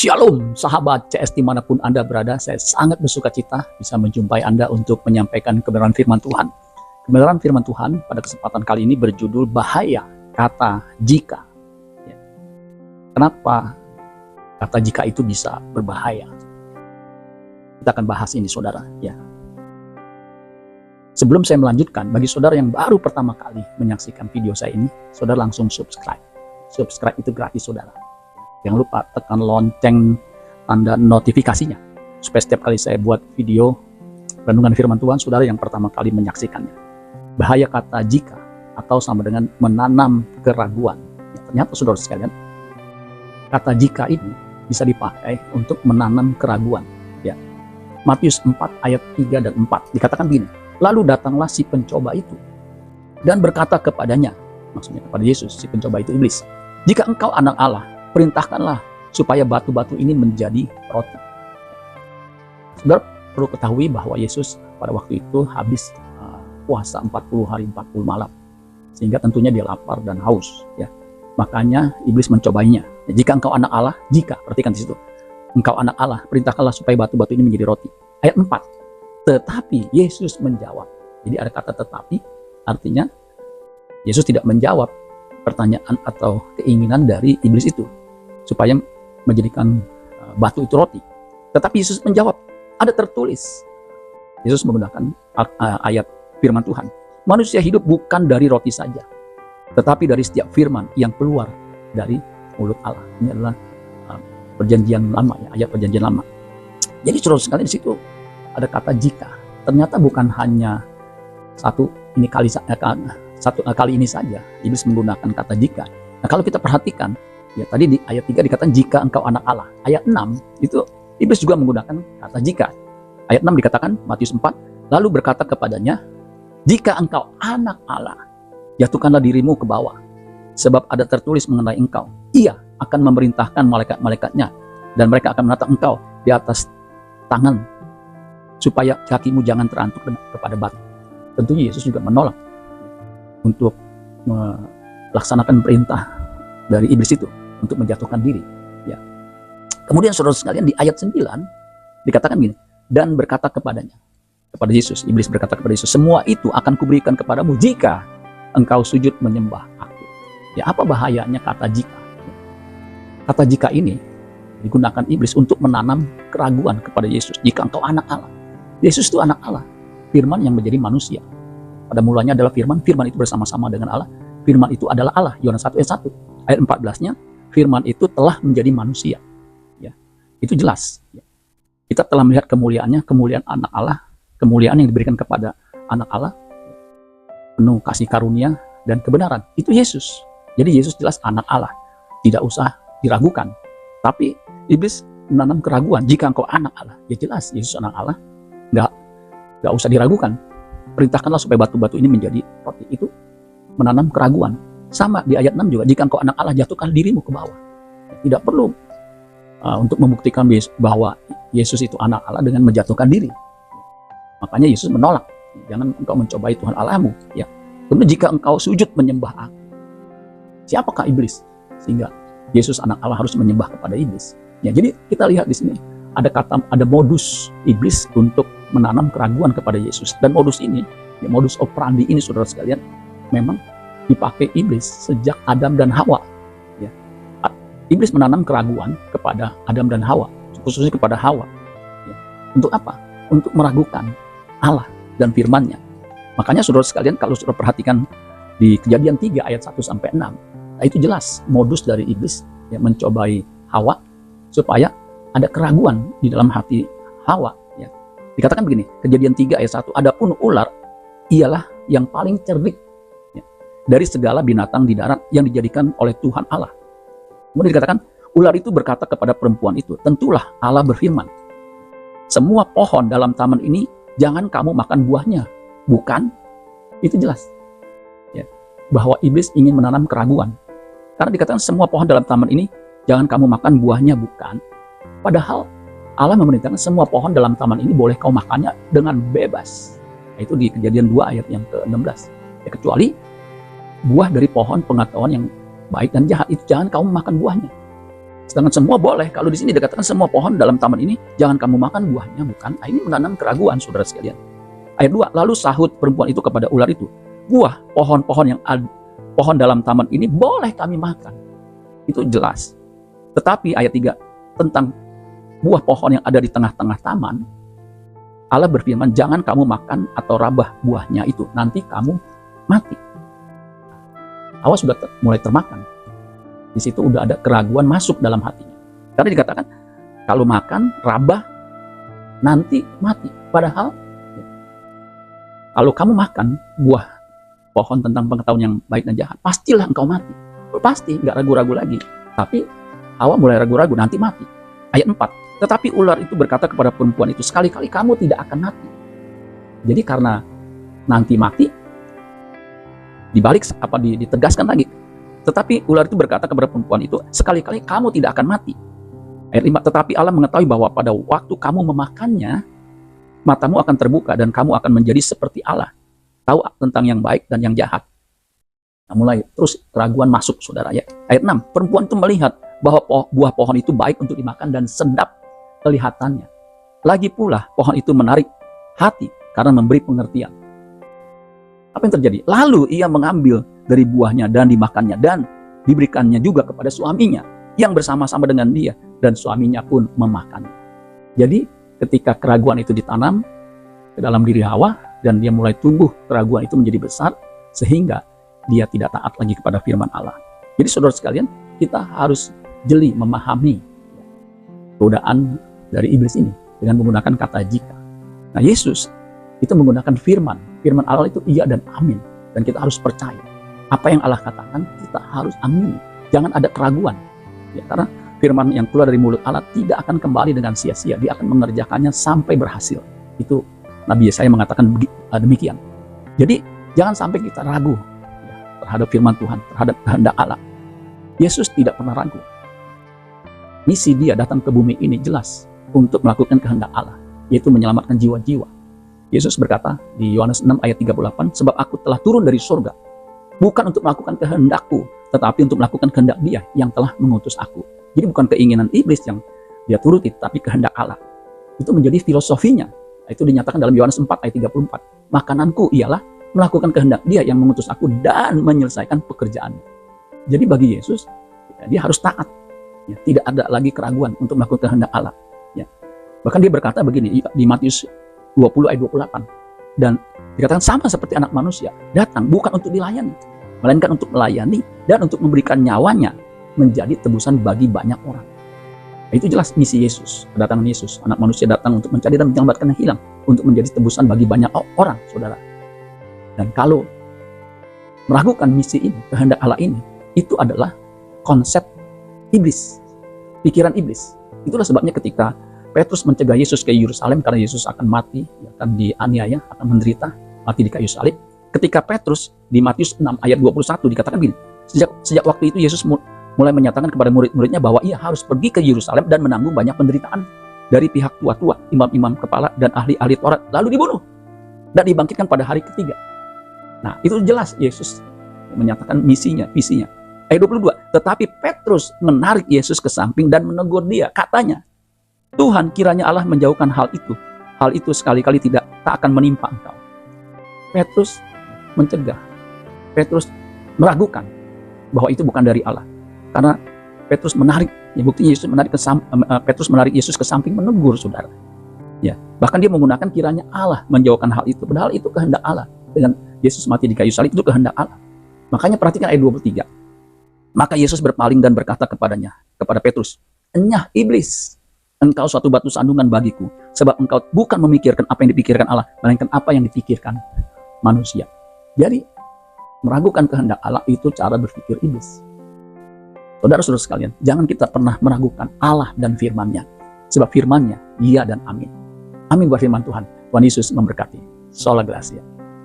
Shalom sahabat CS dimanapun Anda berada, saya sangat bersuka cita bisa menjumpai Anda untuk menyampaikan kebenaran firman Tuhan. Kebenaran firman Tuhan pada kesempatan kali ini berjudul bahaya kata jika. Kenapa kata jika itu bisa berbahaya? Kita akan bahas ini saudara. Ya. Sebelum saya melanjutkan, bagi saudara yang baru pertama kali menyaksikan video saya ini, saudara langsung subscribe. Subscribe itu gratis saudara. Jangan lupa tekan lonceng tanda notifikasinya supaya setiap kali saya buat video renungan firman Tuhan, saudara yang pertama kali menyaksikannya. Bahaya kata jika atau sama dengan menanam keraguan. Ternyata saudara sekalian, kata jika ini bisa dipakai untuk menanam keraguan. Ya. Matius 4 ayat 3 dan 4 dikatakan begini, lalu datanglah si pencoba itu dan berkata kepadanya, maksudnya kepada Yesus, si pencoba itu iblis, jika engkau anak Allah, perintahkanlah supaya batu-batu ini menjadi roti. Saudara perlu ketahui bahwa Yesus pada waktu itu habis puasa 40 hari 40 malam. Sehingga tentunya dia lapar dan haus. Ya. Makanya iblis mencobainya. Jika engkau anak Allah, jika, perhatikan di situ. Engkau anak Allah, perintahkanlah supaya batu-batu ini menjadi roti. Ayat 4. Tetapi Yesus menjawab. Jadi ada kata tetapi, artinya Yesus tidak menjawab pertanyaan atau keinginan dari iblis itu supaya menjadikan batu itu roti. Tetapi Yesus menjawab, ada tertulis. Yesus menggunakan ayat firman Tuhan. Manusia hidup bukan dari roti saja, tetapi dari setiap firman yang keluar dari mulut Allah. Ini adalah perjanjian lama, ya, ayat perjanjian lama. Jadi saudara sekalian di situ ada kata jika. Ternyata bukan hanya satu kali ini saja iblis menggunakan kata jika. Nah, kalau kita perhatikan, ya tadi di ayat 3 dikatakan jika engkau anak Allah. Ayat 6 itu iblis juga menggunakan kata jika. Ayat 6 dikatakan Matius 4, lalu berkata kepadanya, jika engkau anak Allah, jatuhkanlah dirimu ke bawah, sebab ada tertulis mengenai engkau, ia akan memerintahkan malaikat-malaikatnya dan mereka akan menatang engkau di atas tangan supaya kakimu jangan terantuk kepada batu. Tentunya Yesus juga menolak untuk melaksanakan perintah dari iblis itu untuk menjatuhkan diri. Ya. Kemudian saudara sekalian di ayat 9 dikatakan gini, dan berkata kepadanya, kepada Yesus, iblis berkata kepada Yesus, semua itu akan kuberikan kepadamu jika engkau sujud menyembah aku. Ya, apa bahayanya kata jika? Kata jika ini digunakan iblis untuk menanam keraguan kepada Yesus. Jika engkau anak Allah, Yesus itu anak Allah, firman yang menjadi manusia. Pada mulanya adalah firman, firman itu bersama-sama dengan Allah, firman itu adalah Allah. Yohanes 1 ayat 1. Ayat 14-nya, firman itu telah menjadi manusia. Ya, itu jelas. Ya. Kita telah melihat kemuliaannya, kemuliaan anak Allah, kemuliaan yang diberikan kepada anak Allah, penuh kasih karunia dan kebenaran. Itu Yesus. Jadi Yesus jelas anak Allah. Tidak usah diragukan. Tapi iblis menanam keraguan. Jika engkau anak Allah, ya jelas Yesus anak Allah. Nggak usah diragukan. Perintahkanlah supaya batu-batu ini menjadi roti. Itu menanam keraguan. Sama di ayat 6 juga, jika engkau anak Allah, jatuhkan dirimu ke bawah. Tidak perlu untuk membuktikan bahwa Yesus itu anak Allah dengan menjatuhkan diri. Makanya Yesus menolak, jangan engkau mencobai Tuhan Allahmu. Ya. Kemudian jika engkau sujud menyembah aku, siapakah iblis? Sehingga Yesus anak Allah harus menyembah kepada iblis. Ya, jadi kita lihat di sini ada modus iblis untuk menanam keraguan kepada Yesus. Dan modus ini, ya, modus operandi ini saudara sekalian, memang dipakai iblis sejak Adam dan Hawa. Ya. Iblis menanam keraguan kepada Adam dan Hawa, khususnya kepada Hawa. Ya. Untuk apa? Untuk meragukan Allah dan firman-Nya. Makanya saudara sekalian, kalau saudara perhatikan di Kejadian 3 ayat 1-6, nah itu jelas modus dari iblis, ya, mencobai Hawa supaya ada keraguan di dalam hati Hawa. Ya. Dikatakan begini, Kejadian 3 ayat 1, adapun ular ialah yang paling cerdik, ya, dari segala binatang di darat yang dijadikan oleh Tuhan Allah. Kemudian dikatakan, ular itu berkata kepada perempuan itu, tentulah Allah berfirman, semua pohon dalam taman ini jangan kamu makan buahnya, bukan? Itu jelas, ya, bahwa iblis ingin menanam keraguan. Karena dikatakan semua pohon dalam taman ini jangan kamu makan buahnya, bukan? Padahal Allah memerintahkan semua pohon dalam taman ini boleh kau makannya dengan bebas. Itu di Kejadian 2 ayat yang ke-16. Ya, kecuali buah dari pohon pengetahuan yang baik dan jahat itu jangan kamu makan buahnya. Sedangkan semua boleh. Kalau di sini dikatakan semua pohon dalam taman ini jangan kamu makan buahnya, bukan? Nah, ini menanam keraguan, saudara sekalian. Ayat 2, lalu sahut perempuan itu kepada ular itu, buah pohon-pohon pohon dalam taman ini boleh kami makan. Itu jelas. Tetapi ayat 3, tentang buah pohon yang ada di tengah-tengah taman, Allah berfirman, jangan kamu makan atau rabah buahnya itu, nanti kamu mati. Hawa sudah mulai termakan. Di situ udah ada keraguan masuk dalam hatinya. Karena dikatakan, kalau makan, rabah, nanti mati. Padahal, kalau kamu makan buah pohon tentang pengetahuan yang baik dan jahat, pastilah engkau mati. Pasti, nggak ragu-ragu lagi. Tapi, Hawa mulai ragu-ragu, nanti mati. Ayat 4, tetapi ular itu berkata kepada perempuan itu, sekali-kali kamu tidak akan mati. Jadi karena nanti mati, dibalik ditegaskan lagi. Tetapi ular itu berkata kepada perempuan itu, sekali-kali kamu tidak akan mati. Ayat 5, tetapi Allah mengetahui bahwa pada waktu kamu memakannya, matamu akan terbuka dan kamu akan menjadi seperti Allah, tahu tentang yang baik dan yang jahat. Nah, mulai terus keraguan masuk, saudara ya. Ayat 6, perempuan itu melihat bahwa buah pohon itu baik untuk dimakan dan sedap kelihatannya. Lagi pula pohon itu menarik hati karena memberi pengertian. Apa yang terjadi? Lalu ia mengambil dari buahnya dan dimakannya dan diberikannya juga kepada suaminya yang bersama-sama dengan dia, dan suaminya pun memakannya. Jadi ketika keraguan itu ditanam ke dalam diri Hawa dan dia mulai tumbuh, keraguan itu menjadi besar sehingga dia tidak taat lagi kepada firman Allah. Jadi saudara sekalian, kita harus jeli memahami godaan dari iblis ini dengan menggunakan kata jika. Nah, Yesus itu menggunakan firman Allah itu iya dan amin, dan kita harus percaya apa yang Allah katakan, kita harus amini. Jangan ada keraguan ya, karena firman yang keluar dari mulut Allah tidak akan kembali dengan sia-sia, dia akan mengerjakannya sampai berhasil. Itu Nabi Yesaya mengatakan demikian. Jadi jangan sampai kita ragu ya, terhadap firman Tuhan, terhadap kehendak Allah. Yesus tidak pernah ragu. Misi dia datang ke bumi ini jelas untuk melakukan kehendak Allah, yaitu menyelamatkan jiwa-jiwa. Yesus berkata di Yohanes 6 ayat 38, sebab aku telah turun dari surga, bukan untuk melakukan kehendakku, tetapi untuk melakukan kehendak dia yang telah mengutus aku. Jadi bukan keinginan iblis yang dia turuti, tapi kehendak Allah. Itu menjadi filosofinya. Itu dinyatakan dalam Yohanes 4 ayat 34. Makananku ialah melakukan kehendak dia yang mengutus aku dan menyelesaikan pekerjaannya. Jadi bagi Yesus, ya, dia harus taat. Ya, tidak ada lagi keraguan untuk melakukan kehendak Allah. Ya. Bahkan dia berkata begini di Matius 20 ayat 28. Dan dikatakan sama seperti anak manusia, datang bukan untuk dilayani, melainkan untuk melayani dan untuk memberikan nyawanya menjadi tebusan bagi banyak orang. Nah, itu jelas misi Yesus, kedatangan Yesus. Anak manusia datang untuk mencari dan menyelamatkan yang hilang, untuk menjadi tebusan bagi banyak orang, saudara. Dan kalau meragukan misi ini, kehendak Allah ini, itu adalah konsep iblis, pikiran iblis. Itulah sebabnya ketika Petrus mencegah Yesus ke Yerusalem karena Yesus akan mati, akan dianiaya, akan menderita, mati di kayu salib. Ketika Petrus di Matius 6 ayat 21 dikatakan begini, sejak waktu itu Yesus mulai menyatakan kepada murid-muridnya bahwa ia harus pergi ke Yerusalem dan menanggung banyak penderitaan dari pihak tua-tua, imam-imam kepala dan ahli-ahli Taurat, lalu dibunuh dan dibangkitkan pada hari ketiga. Nah, itu jelas Yesus menyatakan misinya, visinya. Ayat 22, tetapi Petrus menarik Yesus ke samping dan menegur dia, katanya, Tuhan, kiranya Allah menjauhkan hal itu sekali-kali tak akan menimpa engkau. Petrus mencegah, Petrus meragukan bahwa itu bukan dari Allah, karena Petrus menarik, ya buktinya Petrus menarik Yesus ke samping menegur, saudara. Ya, bahkan dia menggunakan kiranya Allah menjauhkan hal itu, padahal itu kehendak Allah. Dengan Yesus mati di kayu salib itu kehendak Allah. Makanya perhatikan ayat 23. Maka Yesus berpaling dan berkata kepada Petrus, enyah iblis, engkau suatu batu sandungan bagiku, sebab engkau bukan memikirkan apa yang dipikirkan Allah, melainkan apa yang dipikirkan manusia. Jadi, meragukan kehendak Allah itu cara berpikir iblis. Saudara-saudara sekalian, jangan kita pernah meragukan Allah dan firman-Nya, sebab firman-Nya iya dan amin. Amin buat firman Tuhan. Tuhan Yesus memberkati. Sola Gracia.